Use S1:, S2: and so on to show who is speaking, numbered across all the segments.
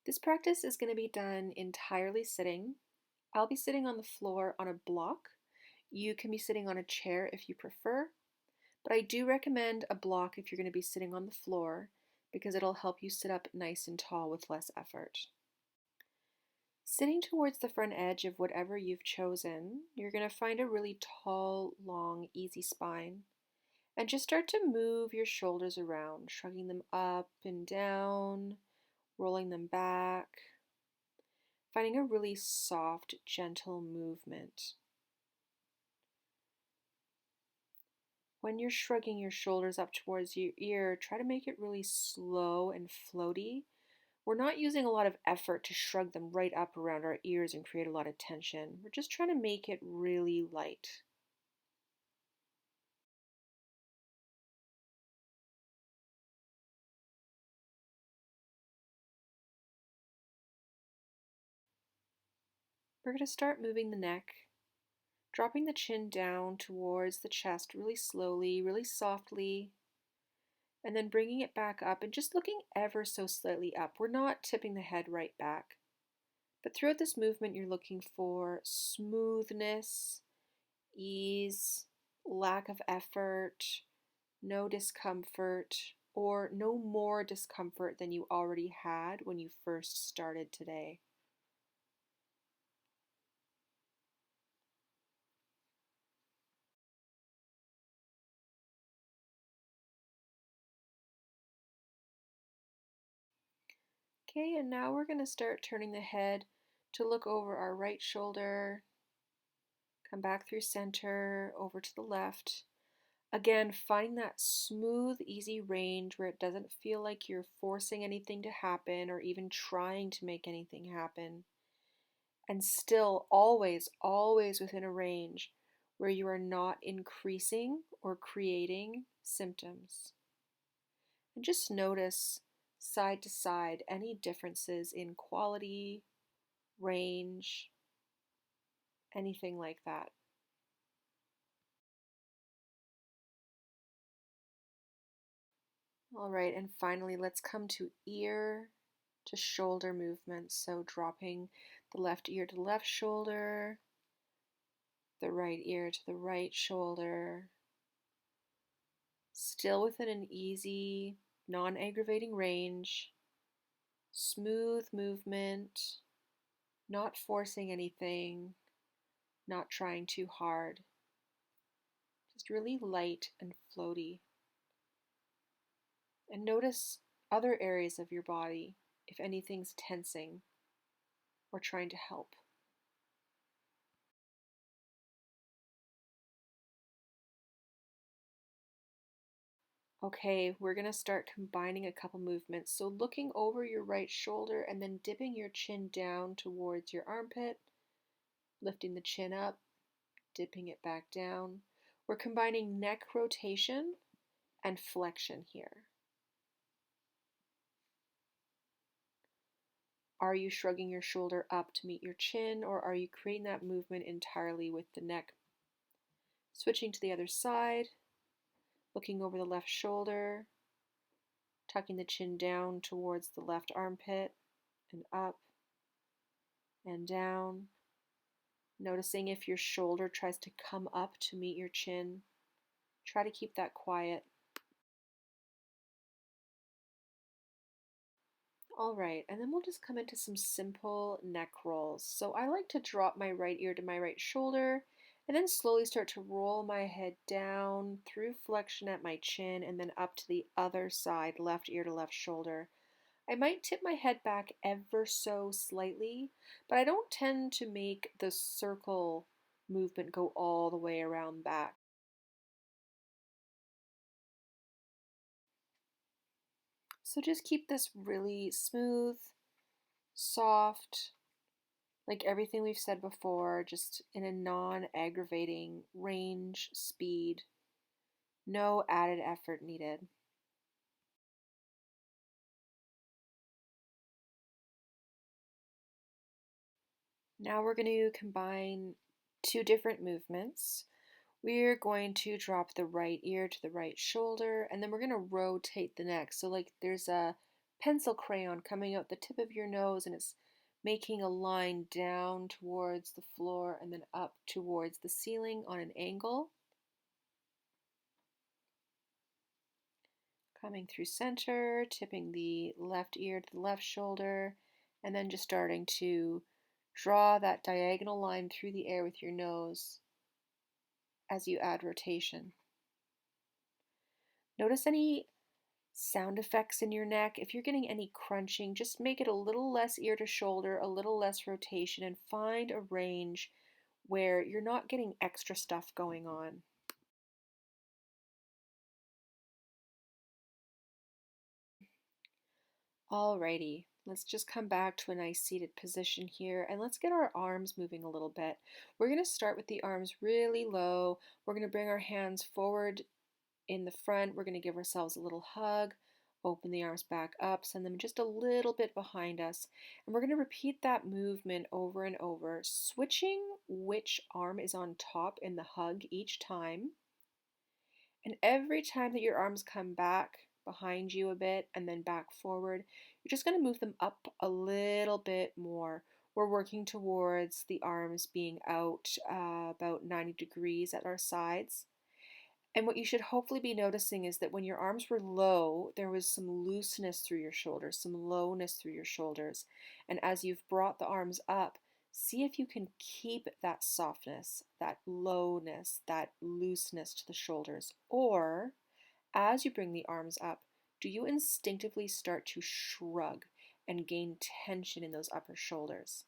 S1: This practice is going to be done entirely sitting. I'll be sitting on the floor on a block. You can be sitting on a chair if you prefer, but I do recommend a block if you're going to be sitting on the floor because it'll help you sit up nice and tall with less effort. Sitting towards the front edge of whatever you've chosen, you're going to find a really tall, long, easy spine. And just start to move your shoulders around, shrugging them up and down, rolling them back, finding a really soft, gentle movement. When you're shrugging your shoulders up towards your ear, try to make it really slow and floaty. We're not using a lot of effort to shrug them right up around our ears and create a lot of tension. We're just trying to make it really light. We're going to start moving the neck, dropping the chin down towards the chest really slowly, really softly, and then bringing it back up and just looking ever so slightly up. We're not tipping the head right back. But throughout this movement, you're looking for smoothness, ease, lack of effort, no discomfort, or no more discomfort than you already had when you first started today. Okay, and now we're going to start turning the head to look over our right shoulder, come back through center, over to the left. Again, find that smooth, easy range where it doesn't feel like you're forcing anything to happen or even trying to make anything happen. And still, always, always within a range where you are not increasing or creating symptoms. And just notice side to side any differences in quality, range, anything like that. All right, and finally, let's come to ear to shoulder movements. So dropping the left ear to the left shoulder, the right ear to the right shoulder, still within an easy, non-aggravating range, smooth movement, not forcing anything, not trying too hard, just really light and floaty. And notice other areas of your body if anything's tensing or trying to help. Okay, we're going to start combining a couple movements. So looking over your right shoulder and then dipping your chin down towards your armpit, lifting the chin up, dipping it back down. We're combining neck rotation and flexion here. Are you shrugging your shoulder up to meet your chin, or are you creating that movement entirely with the neck? Switching to the other side, looking over the left shoulder, tucking the chin down towards the left armpit, and up and down. Noticing if your shoulder tries to come up to meet your chin. Try to keep that quiet. All right, and then we'll just come into some simple neck rolls. So I like to drop my right ear to my right shoulder and then slowly start to roll my head down through flexion at my chin and then up to the other side, left ear to left shoulder. I might tip my head back ever so slightly, but I don't tend to make the circle movement go all the way around back. So just keep this really smooth, soft, like everything we've said before, just in a non-aggravating range, speed, no added effort needed. Now we're going to combine two different movements. We're going to drop the right ear to the right shoulder, and then we're going to rotate the neck. So like there's a pencil crayon coming out the tip of your nose, and it's making a line down towards the floor and then up towards the ceiling on an angle. Coming through center, tipping the left ear to the left shoulder, and then just starting to draw that diagonal line through the air with your nose as you add rotation. Notice any sound effects in your neck. If you're getting any crunching, just make it a little less ear to shoulder, a little less rotation, and find a range where you're not getting extra stuff going on. Alrighty, let's just come back to a nice seated position here, and let's get our arms moving a little bit. We're going to start with the arms really low. We're going to bring our hands forward in the front. We're going to give ourselves a little hug, open the arms back up, send them just a little bit behind us, and we're going to repeat that movement over and over, switching which arm is on top in the hug each time. And every time that your arms come back behind you a bit and then back forward, you're just going to move them up a little bit more. We're working towards the arms being out about 90 degrees at our sides. And what you should hopefully be noticing is that when your arms were low, there was some looseness through your shoulders, some lowness through your shoulders. And as you've brought the arms up, see if you can keep that softness, that lowness, that looseness to the shoulders. Or as you bring the arms up, do you instinctively start to shrug and gain tension in those upper shoulders?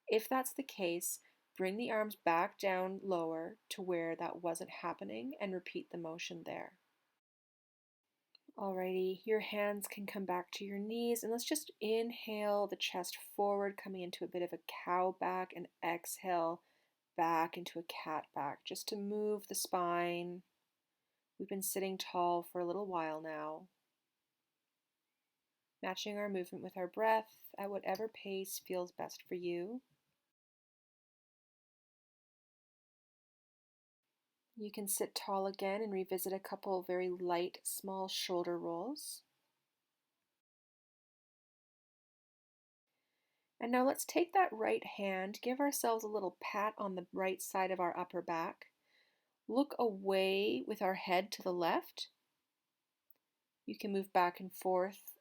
S1: If that's the case, bring the arms back down lower to where that wasn't happening and repeat the motion there. Alrighty, your hands can come back to your knees, and let's just inhale the chest forward, coming into a bit of a cow back, and exhale back into a cat back, just to move the spine. We've been sitting tall for a little while now. Matching our movement with our breath at whatever pace feels best for you. You can sit tall again and revisit a couple very light, small shoulder rolls. And now let's take that right hand, give ourselves a little pat on the right side of our upper back. Look away with our head to the left. You can move back and forth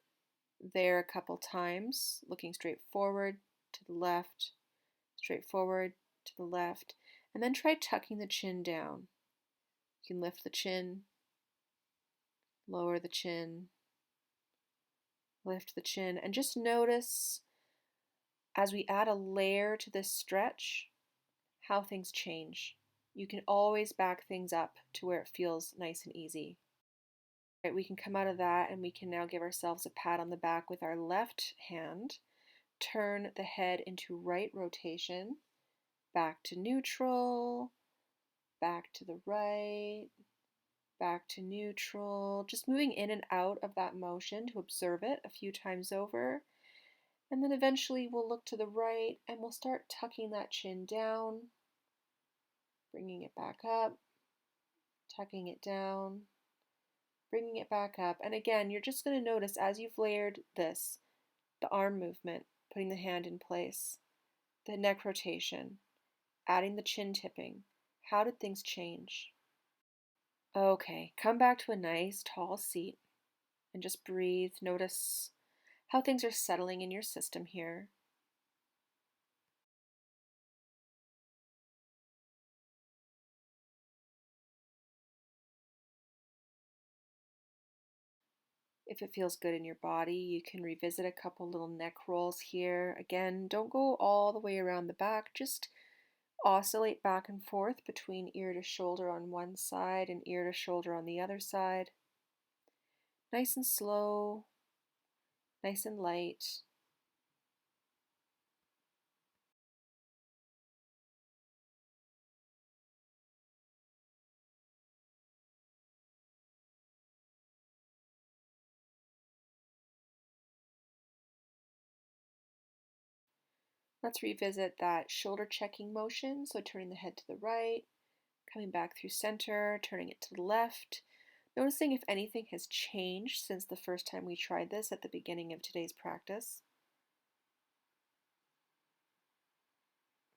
S1: there a couple times, looking straight forward, to the left, straight forward, to the left, and then try tucking the chin down. You can lift the chin, lower the chin, lift the chin, and just notice as we add a layer to this stretch, how things change. You can always back things up to where it feels nice and easy. Right, we can come out of that and we can now give ourselves a pat on the back with our left hand. Turn the head into right rotation, back to neutral, back to the right, back to neutral, just moving in and out of that motion to observe it a few times over. And then eventually we'll look to the right and we'll start tucking that chin down, bringing it back up, tucking it down, bringing it back up. And again, you're just going to notice as you've layered this, the arm movement, putting the hand in place, the neck rotation, adding the chin tipping. How did things change? Okay, come back to a nice tall seat and just breathe. Notice how things are settling in your system here. If it feels good in your body, you can revisit a couple little neck rolls here. Again, don't go all the way around the back, just oscillate back and forth between ear to shoulder on one side and ear to shoulder on the other side. Nice and slow, nice and light. Let's revisit that shoulder checking motion. So turning the head to the right, coming back through center, turning it to the left. Noticing if anything has changed since the first time we tried this at the beginning of today's practice.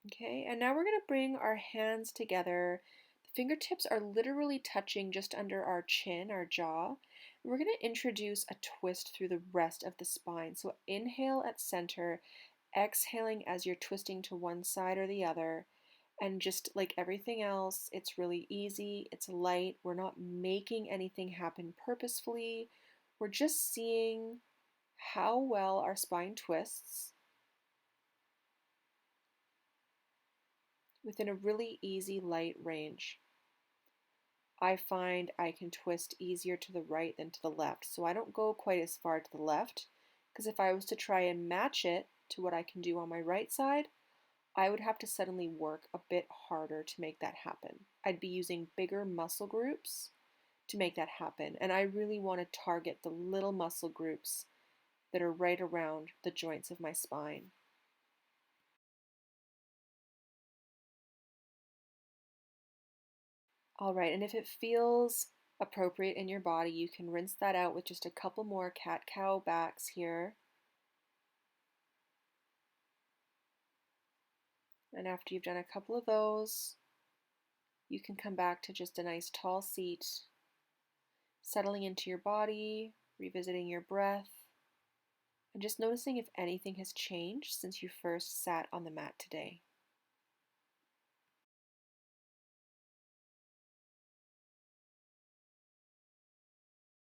S1: Okay, and now we're going to bring our hands together. The fingertips are literally touching just under our chin, our jaw. We're going to introduce a twist through the rest of the spine. So inhale at center, exhaling as you're twisting to one side or the other. And just like everything else, it's really easy, it's light. We're not making anything happen purposefully. We're just seeing how well our spine twists within a really easy, light range. I find I can twist easier to the right than to the left, so I don't go quite as far to the left, because if I was to try and match it to what I can do on my right side, I would have to suddenly work a bit harder to make that happen. I'd be using bigger muscle groups to make that happen, and I really want to target the little muscle groups that are right around the joints of my spine. All right, and if it feels appropriate in your body, you can rinse that out with just a couple more cat-cow backs here. And after you've done a couple of those, you can come back to just a nice tall seat, settling into your body, revisiting your breath, and just noticing if anything has changed since you first sat on the mat today.